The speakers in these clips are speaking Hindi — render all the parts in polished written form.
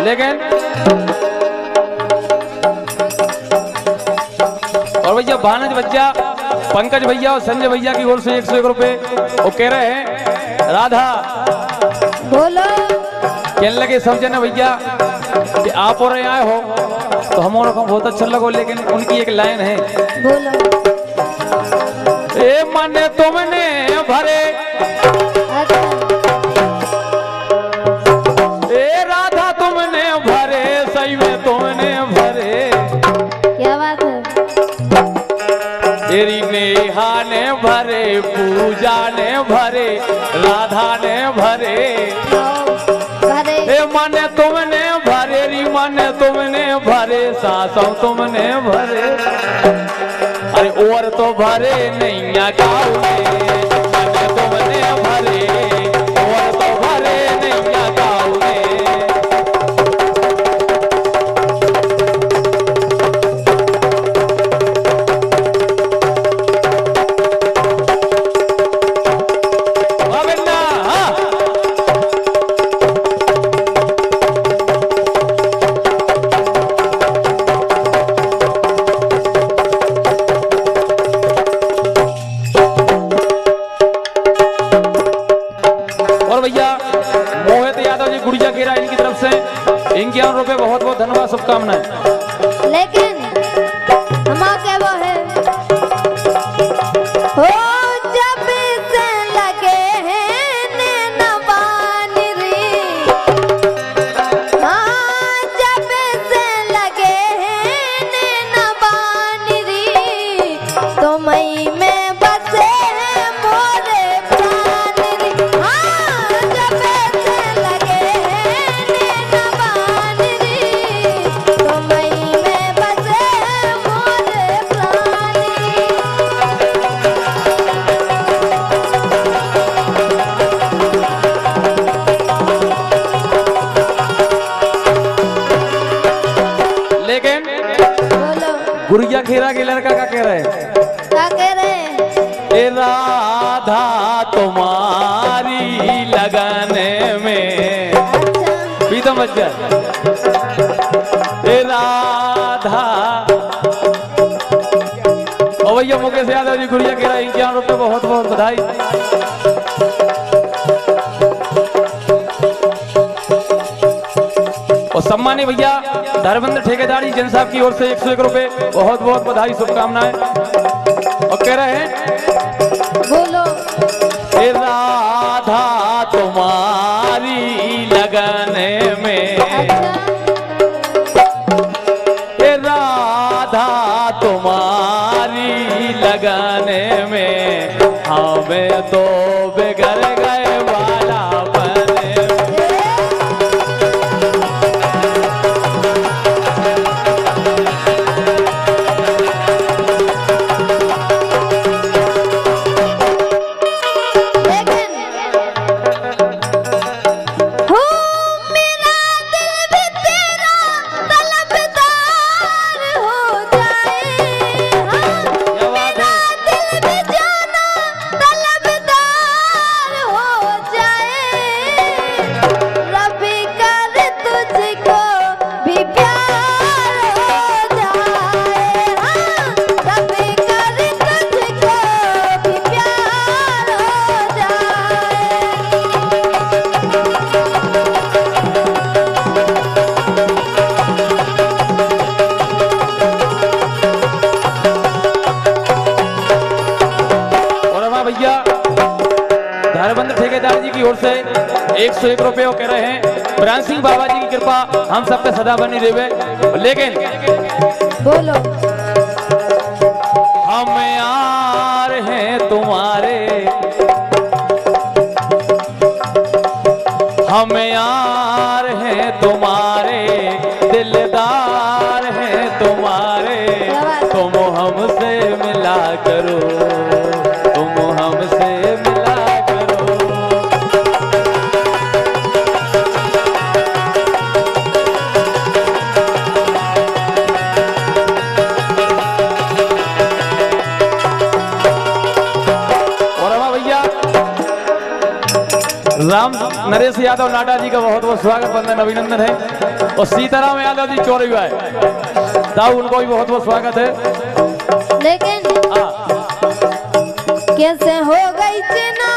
लेकिन और भैया भानज भैया पंकज भैया और संजय भैया की ओर से 101 रुपए वो कह रहे हैं राधा बोलो। कहने लगे सब जने भैया कि आप और आए हो तो हमारे को बहुत अच्छा लगो, लेकिन उनकी एक लाइन है बोलो। ए मन तुमने भरे अच्छा। ए राधा तुमने भरे सही में तुमने भरे, क्या बात है। तेरी नेहा ने भरे पूजा ने भरे राधा ने भरे, भरे ए मन तुमने भरे री मन तुमने भरे सासों तुमने भरे, अरे और तो भरे नैया गाँव में मन तुमने भरे और तो भरे नैया गाँव में। गुड़िया केरा इनकी तरफ से 51 रुपए बहुत बहुत धन्यवाद, शुभकामनाएं। लेकिन हम क्या वो है हो जब से लगे हैं नैनवान रे, हाँ जब से लगे हैं नैनवान रे, तो मई में बसे हैं मोरे प्राण रे, हाँ जब से लगे हैं नैनवान रे, तो मई में बसे हैं मोरे प्राण रे। लेकिन बोलो। गुड़िया खेरा के लड़का का कह रहे हैं क्या कह रहे हैं। ए राधा तुम्हारी लगाने में अच्छा। भी तो मत जा ए राधा। और भैया मुकेश यादव जी गुड़िया कह रहा है 51 रुपए बहुत बहुत बधाई। और सम्मानी भैया धर्मेंद्र ठेकेदारी जन साहब की ओर से 101 रुपए बहुत बहुत बधाई, शुभकामनाएं। और कह रहे हैं बोलो। ए राधा तुम्हारी लगने में, ए राधा तुम्हारी लगने में हमें तो बिगड़ गए वाला बने। हो मेरा दिल भी तेरा तलबदार हो जाए, हाँ मेरा दिल भी जाना तलबदार हो जाए, रबी कर तुझको भी प्यार हो जाए, हाँ रबी कर तुझको भी प्यार हो जाए। और हमारा भैया धर्मेंद्र ठेकेदार जी की ओर से 101 रुपए वो कह रहे हैं ब्रांड सिंह बाबा जी की कृपा हम सब पे सदा बनी रहे। लेकिन बोलो। हम यार हैं तुम्हारे, हम यार हैं तुम्हारे, दिलदार हैं तुम्हारे, तुम हमसे मिला करो, तुम हमसे मिला करो। और हमारा भैया राम नरेश नरेश यादव नाडा जी का बहुत बहुत स्वागत वंदन अभिनंदन है। और सीताराम यादव जी चौरी भाई साहब उनको भी बहुत बहुत स्वागत है। लेकिन कैसे हो गई चिना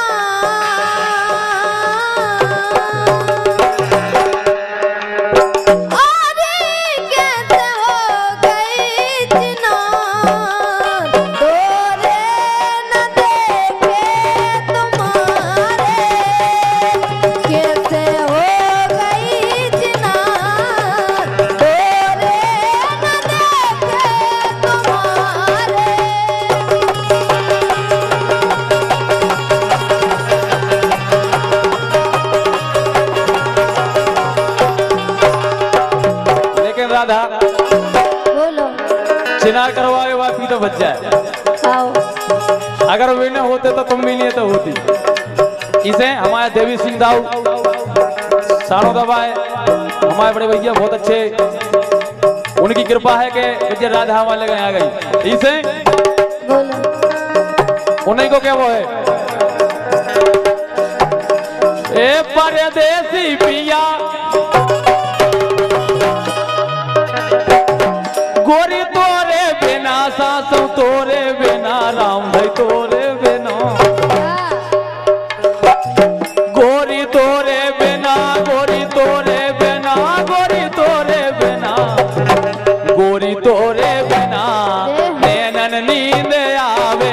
बोलो चिनार करवाए बात भी तो बच जाए। आओ अगर वे न होते तो तुम भी नहीं तो होती। इसे हमारे देवी सिंह दाऊ सानो दबाए हमारे बड़े भैया बहुत अच्छे, उनकी कृपा है कि विजय राधा हमारे लगे आ गई। इसे बोलो उन्हीं को क्या वो है ए परदेसी पिया गोरी तोरे बिना सासू तोरे बिना राम भाई तोरे बिना गोरी तोरे बिना गोरी तोरे बिना गोरी तोरे बिना गोरी तोरे बिना नैनन नींद आवे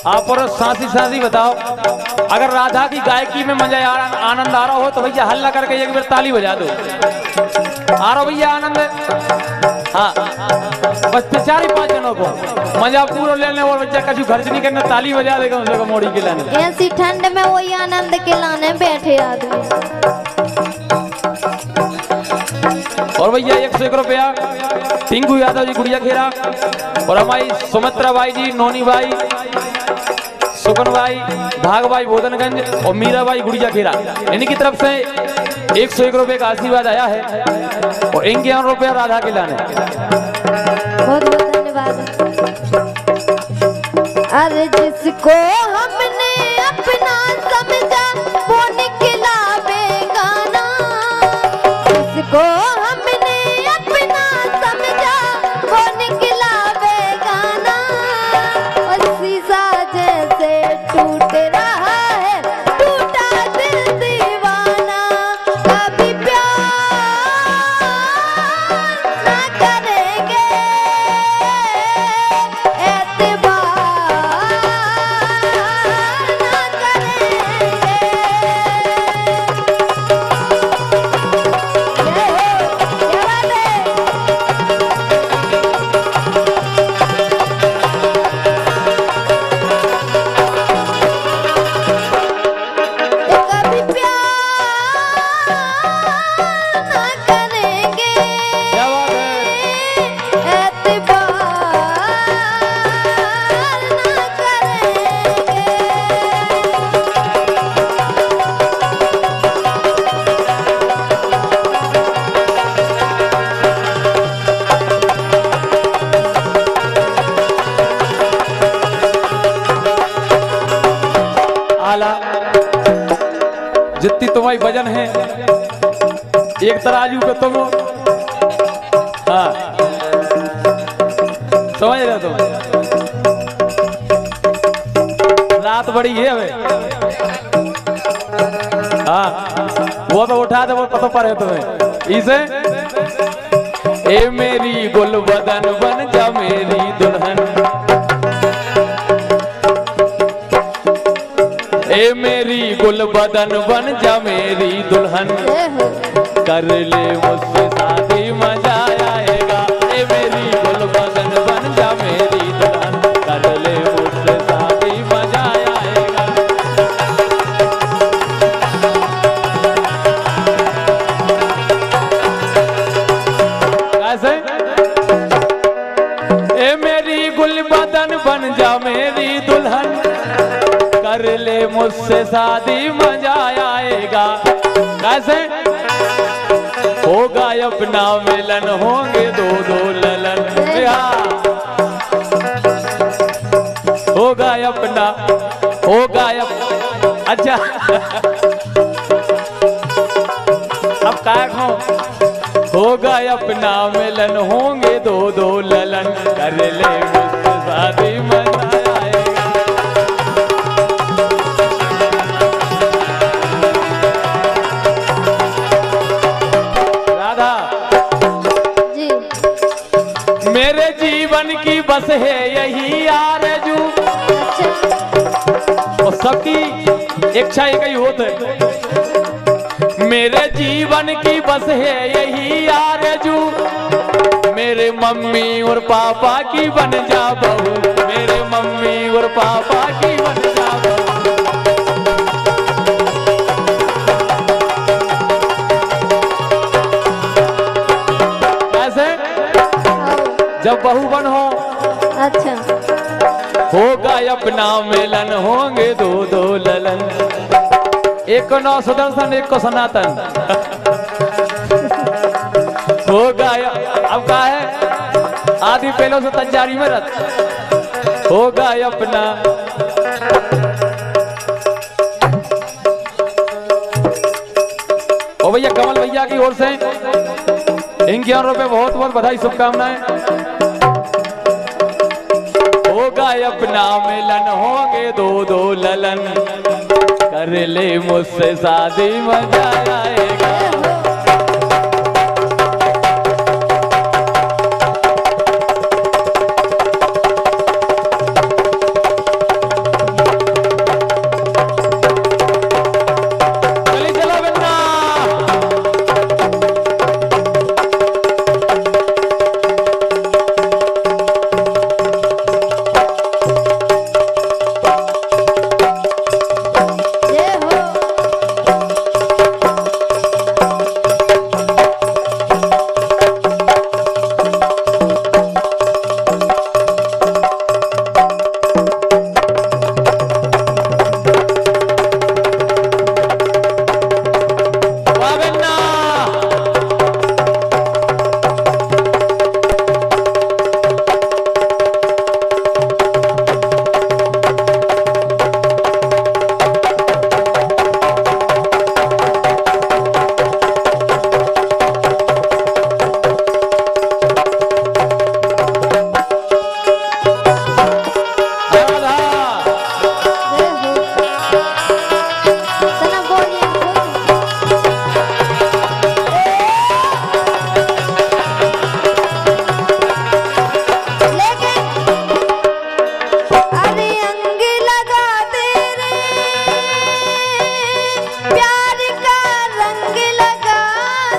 आप और साथी बताओ, अगर राधा की गायकी में मजा आनंद आ रहा हो तो भैया हल्ला करके एक बार ताली बजा दो। आ रहा भैया आनंद? हाँ बस 4-5 जनों को मजा पूरा लेने और बच्चा कछु खर्च नहीं करना, ताली बजा देगा उसको मोड़ी के लाने। ऐसी ठंड में वही आनंद के लाने बैठे आदमी। और भैया 101 रुपया टिंकू यादव जी गुड़िया खेरा और हमारी सुमित्रा बाई जी, नोनी बाई, सुकन भाई, भाग भाई बोधनगंज और मीरा भाई गुड़िया खेरा, इनकी तरफ से 101 रुपए का आशीर्वाद आया है और 51 रुपया राधा के लाने। बहुत बहुत धन्यवाद। अरे जिसको हमने अपना समझा वो निकला बेगाना, जिसको हमने अपना समझा वो निकला बेगाना, और शीशा जैसे टूट रहा है टूटा दिल दीवाना, कभी प्यार ना करेंगे एतबार ना करेंगे। जय हो, क्या बात है। कभी प्यार ना करेंगे क्या बात है? एतबार ना करेंगे। आला जितनी तुम्हारी वजन है एक तराजू पे तुम, हाँ समझ रहे तुम, रात बड़ी है हमें, हाँ वो तो उठा दे, वो पता पड़े तुम्हें इसे। ए मेरी गुल बदन बन जा मेरी दुल्हन, ए मेरी गुल बदन बन जा मेरी दुल्हन, कर ले मुझसे शादी मजा आएगा। ए मेरी गुल बदन बन जा मेरी दुल्हन, कर ले मुझसे शादी मजा आएगा। कैसे? ए मेरी गुल बदन बन जा मेरी दुल्हन, कर ले मुझसे शादी मजा आएगा। कैसे? होगा अपना मिलन, होंगे दो दो ललन, होगा अपना, होगा अच्छा अब क्या हो, होगा अपना मिलन, होंगे दो दो ललन, कर ले मुझसे शादी मजा आएगा। राधा जी मेरे जीवन की बस है यही आरज़ू, और सबकी इच्छा एक ही होता है। मेरे जीवन की बस है यही आरज़ू, मेरे मम्मी और पापा की बन जा बहू, मेरे मम्मी और पापा की बन जा बहू। कैसे? जब बहू बन हो, अच्छा होगा अपना मिलन, होंगे दो दो ललन, एक को नौ सुदर्शन एक को सनातन। होगा अब क्या है, आदि पहलों से तंजारी में रथ, होगा अपना। ओ भैया कमल भैया की ओर से इनके रुपए बहुत बहुत बधाई शुभकामनाएं। होगा अपना मिलन, होंगे दो दो ललन, कर ले मुझसे शादी मजा आएगा। चली चलो बन्ना। जय हो। वाह बन्ना। राधा जय हो। सना बोलिए लेकिन अरे अंग लगा तेरे प्यार का रंग लगा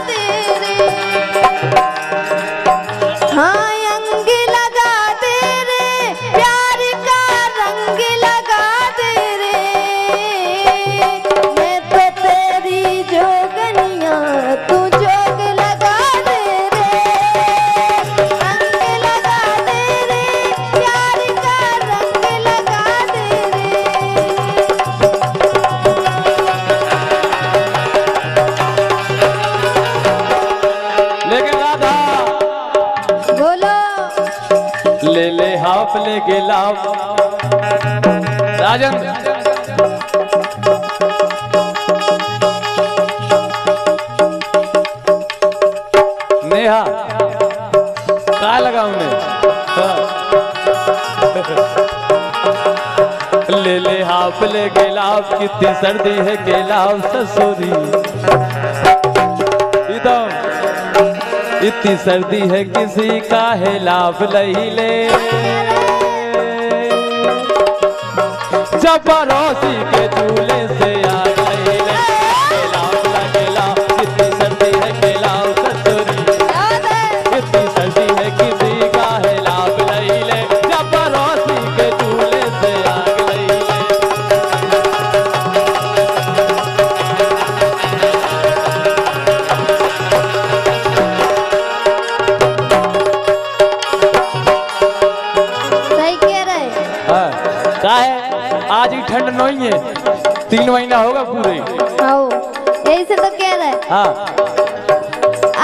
तेरे, हाँ अंग लगा तेरे प्यार का रंग लगा तेरे, मैं तो तेरी जोगनिया तू जोग लगा तेरे, अंग लगा तेरे प्यार का रंग लगा तेरे। लेकिन राधा बोलो ले ले हाफ ले गिलाफ राजन। नेहा क्या लगा उन्हें? ले ले हाफ ले गिलाफ, कितनी सर्दी है गिलाफ ससुरी, इतनी सर्दी है किसी का हिलाफ नहीं ले, जब पड़ोसी के चूल्हे से आग नहीं ले, खिलाफ लगेला इतनी सर्दी है खिलाफ ससुरी, इतनी सर्दी है किसी का हिलाफ नहीं ले, जब पड़ोसी के चूल्हे से आग नहीं ले। सही कह रहे। हाँ, क्या है आज ही ठंड नहीं है, 3 महीना होगा पूरे। आओ यही से तो कह रहे। हाँ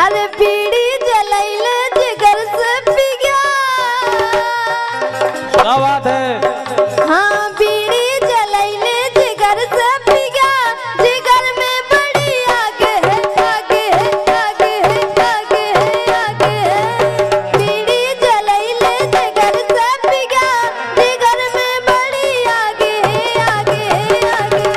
अरे बीड़ी जलाइले जिगर से पी गया। क्या बात है। हाँ बीड़ी जलाइले जिगर से पी गया, जिगर में बड़ी आग है, आग है, आग है, आग है, आग है। बीड़ी जलाइले जिगर से पी गया, जिगर में बड़ी आग है, आग है, आग है।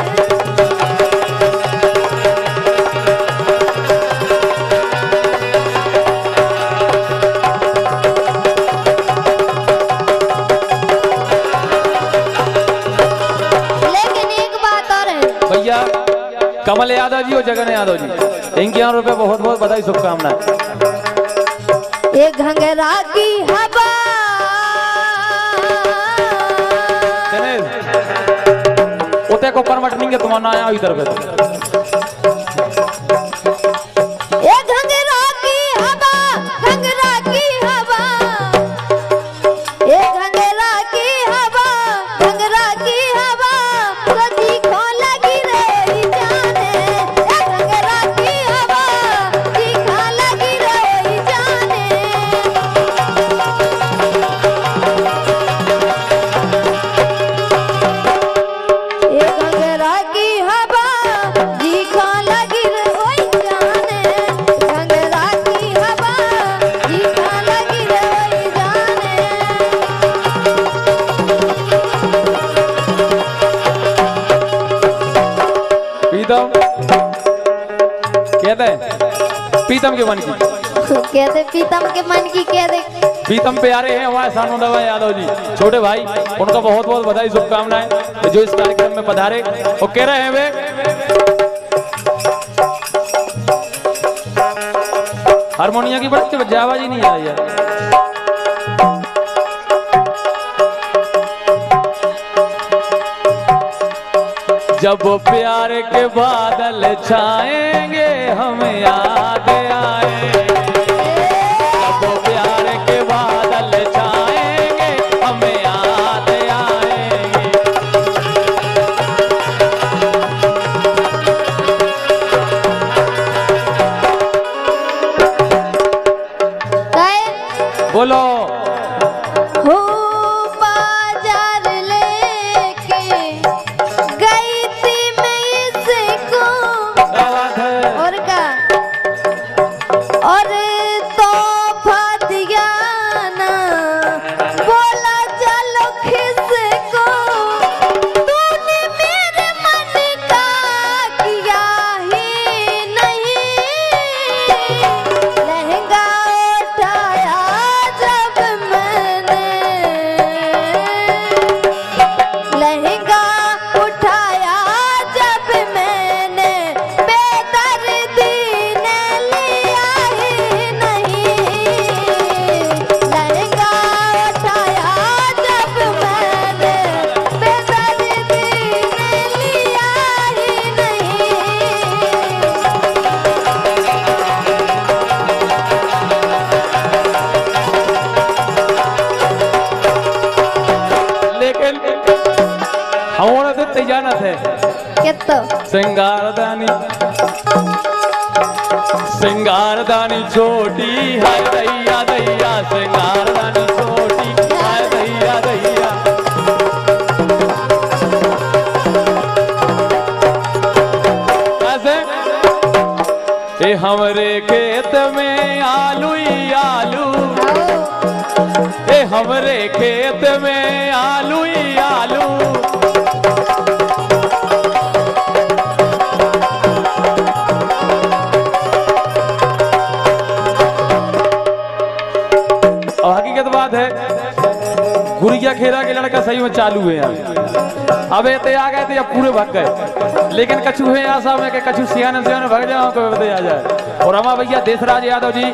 लेकिन एक बात और है। भैया कमल यादव जी और जगन यादव जी, इनके यहाँ रुपए बहुत बहुत बधाई शुभकामनाएं। ये घंघरा की हवा, उते को परमट नहीं के तुम्हारा आया इधर पे। ये घंघरा की हवा, घंघरा की हवा, ये घंघरा की हवा, घंघरा की हवा, सजी खो लगी रही जाने। ये घंघरा की हवा, जी खो लगी रही जाने। ये घंघरा की हवा, जी खो लगी रही जाने। घंघरा की हवा, जी खो लगी रही जाने। प्रीतम कहते हैं प्रीतम के मन की, कहते पीतम के मन की कह दे। प्रीतम प्यारे हैं हमारे सानोदवा यादव जी छोटे भाई, उनका बहुत बहुत बधाई शुभकामनाएं जो इस कार्यक्रम में पधारे। और कह रहे हैं वे हारमोनिया की बड़ी आवाज ही नहीं आ रही है। जब प्यार के बादल छाएंगे हम याद आएंगे, जब प्यार के बादल छाएंगे हम याद आएंगे। बोलो हो बाजार लेके गई थी मैं इसको। क्या बात है। और का और तोहफा दिया ना, बोला चलो किसको। तूने मेरे मन का किया ही नहीं। लहंगा उठाया जब मैंने, लहंगा उठाया जब मैंने, बेदर्दी ने लिया ही नहीं। लहंगा उठाया जब मैंने, बेदर्दी ने लिया ही नहीं। लेकिन हमारा तो तैयार थे कितो सिंगारदानी, सिंगारदानी छोटी है दैया दैया, सिंगारदानी छोटी है दैया दैया। कैसे ये हमरे खेत में आलू ही आलू, ये हमरे खेत में आलू ही आलू। है, गुड़िया खेरा के लड़का सही में चालू है यार। अब ये आ गए थे अब पूरे भाग गए, लेकिन कछु है आशा में कि कछु सियाने भाग जाओ को आ जाए। और हमारा भैया देशराज यादव जी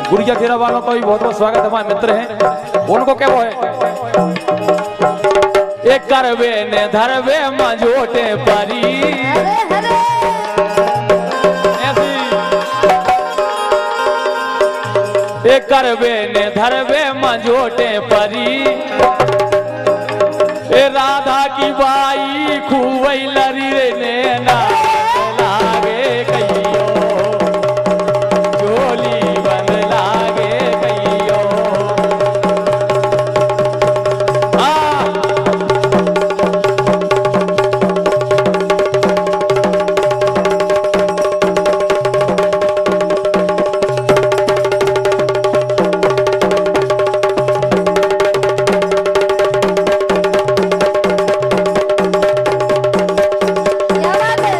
गुड़िया खेरा वालों का भी बहुत बहुत स्वागत, हमारे मित्र हैं। उनको क्या वो है, एक करवे ने धरवे मझोटे परी, हरे हरे एक करवे ने धरवे मझोटे परी, ए राधा की बाई खूबई लरी रे नैना लागे कहियो, झोली बंद लागे कहियो। क्या बात है,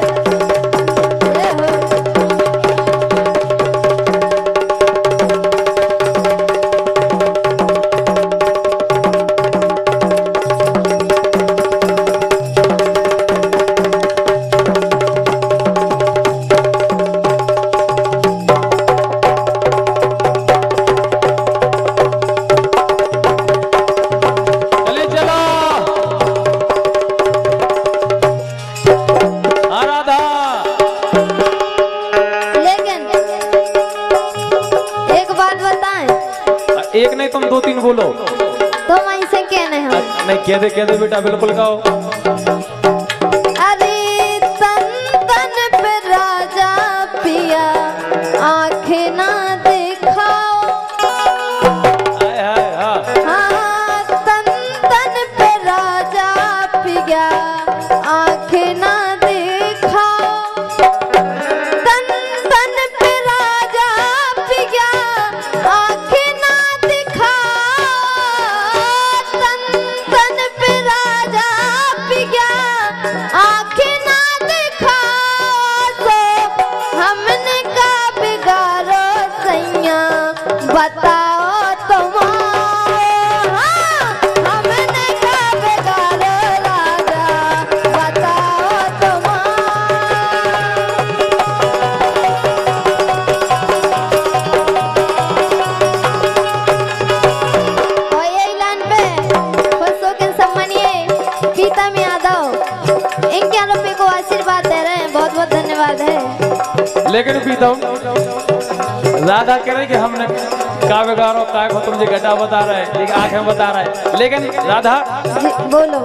ये हो चले चलो राधा। लेकिन एक बात बताएं, एक नहीं तुम दो तीन बोलो। तो वहीं से कहने हम नहीं कह दे बेटा, बिल्कुल गाओ। अरे तन तन पे राजा पिया आंखें ना दिखाओ, हाय हाय हाँ। हाँ तन तन पे राजा पिया आंखें ना दिखाओ, तन तन पे राजा पिया आंखें ना दिखाओ, तन तन पे राजा पिया आंखें ना दिखाओ, तो हमने का बिगाड़ो सैया बताओ तुम, हाँ हमने का बिगाड़ो राजा बताओ तुम। और यही लाइन पे खुश होकर सम्मानिए प्रीतम यादव 51 रुपए को आशीर्वाद दे रहे हैं, बहुत बहुत धन्यवाद है। लेकिन प्रीतम राधा कह रहे कि हमने का बिगाड़ो का को तुम जी घटा बता रहे हैं, लेकिन आंखें बता रहे हैं। लेकिन राधा जी, बोलो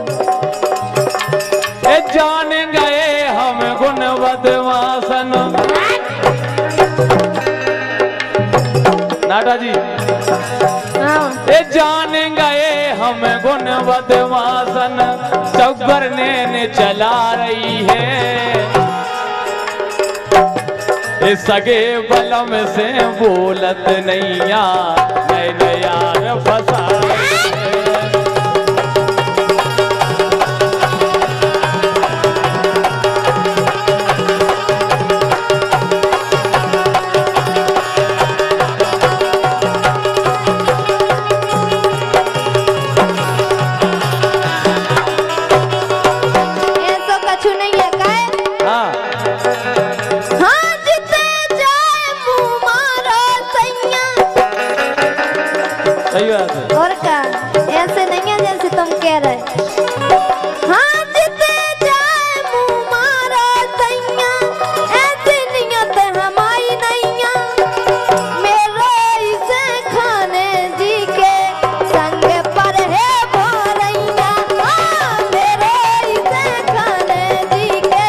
ए जान गए हम गुणवत वासन, नाटा जी हाँ ए जान गए हम गुणवत वासन, चौगर ने चला रही है, इस सगे बलम से बोलत नैया नैन यार फसा रही है। ऐसा कछु नहीं है काय, हाँ हाँ जिते जाए मुँह मारो सैया, सही बात है। और का ऐसे नहीं है जैसे तुम कह रहे, हाँ जिते जाए मुँह मारो सैया, ऐसी नियत हमारी नैया, मेरो इसे खाने जी के संग पर है भोरैया, हाँ मेरो इसे खाने जी के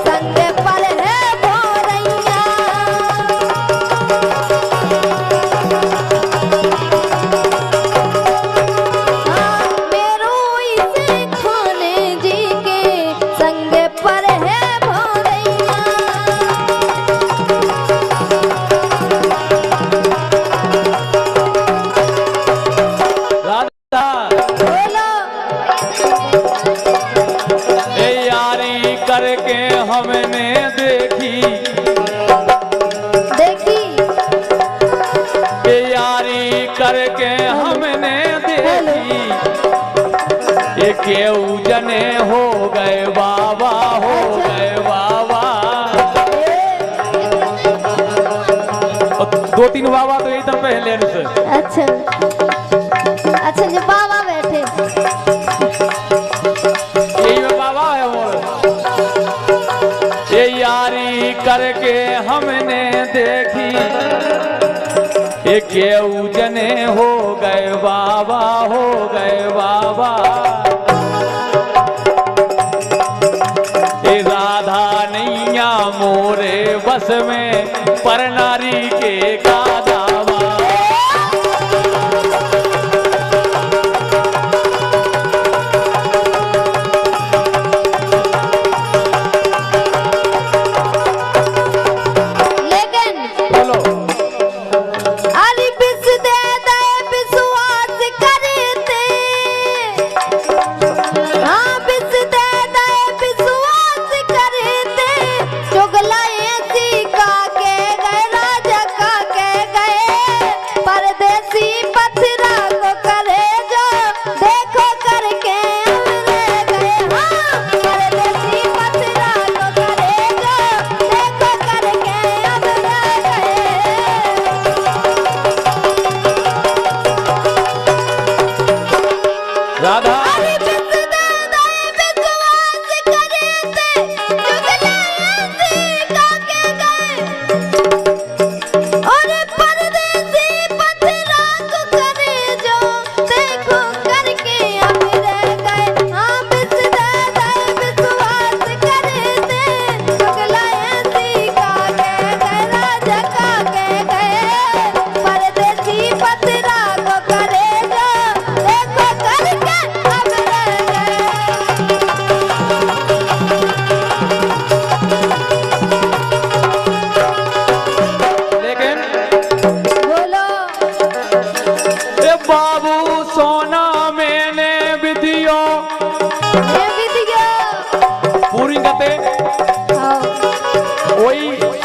संग पर है भोरैया। हाँ मेरो इसे केऊ जने हो गए बाबा, हो गए बाबा। दो तीन बाबा तो एकदम पहले से। अच्छा अच्छा, जो बाबा बैठे यही में बाबा है मोर। ये यारी करके हमने देखी, ये केऊ जने हो गए बाबा, हो गए बाबा। ये राधा नैया मोरे बस में, पर नारी के गादावा।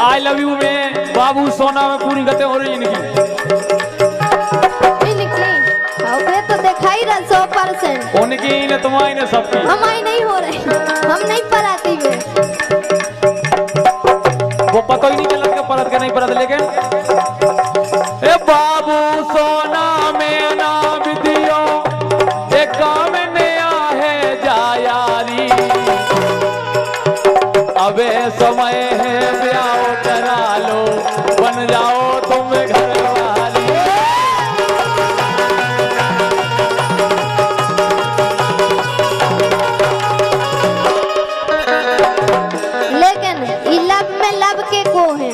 आई लव यू में बाबू सोना में पूरी गते हो रही इनकी। तो दिखाई रहा 100%। उनकी ने तुम्हारी ने सबकी। हमारी नहीं हो रही, हम नहीं पराती में। वो पता ही नहीं चला कि परत के नहीं परत, लेकिन ए बाबू सोना में ना विदियो एक काम नया है जा यारी। अबे समय है ब्याह करा लो, बन जाओ तुम घर वाली। लेकिन लब में लब के को है।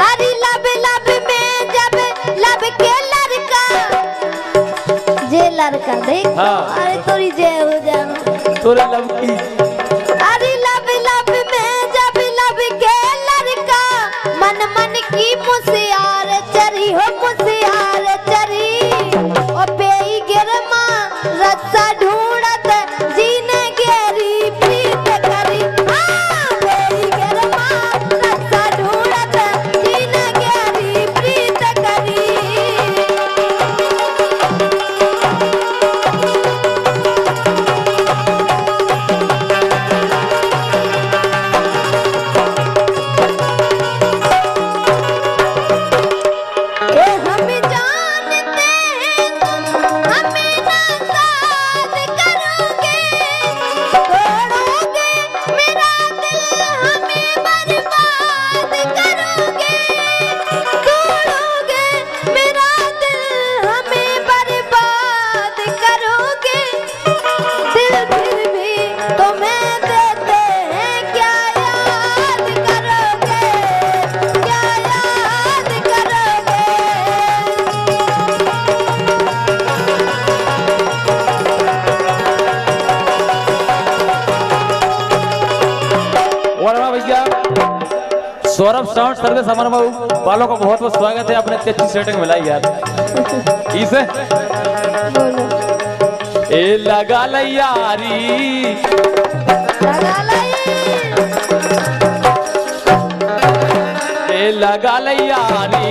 अरे लब लब में जब लब के लड़का, जे लड़का देख। हाँ। अरे तोरी जय हो जाना तोरे लब की। मन मन की मुसियार चरी हो, मुसियार चरी ओ बेई गिरमा रस्सा ढूंढत जीने गेरी प्रीत करी। हाँ बेई गिरमा रस्सा ढूंढत जीने गेरी प्रीत करी। सौरभ साउंड सर्विस अमर वालों का बहुत बहुत स्वागत है। आपने अच्छी सेटिंग मिलाई यार। इसे ए लगा यारी, ए लगा यारी।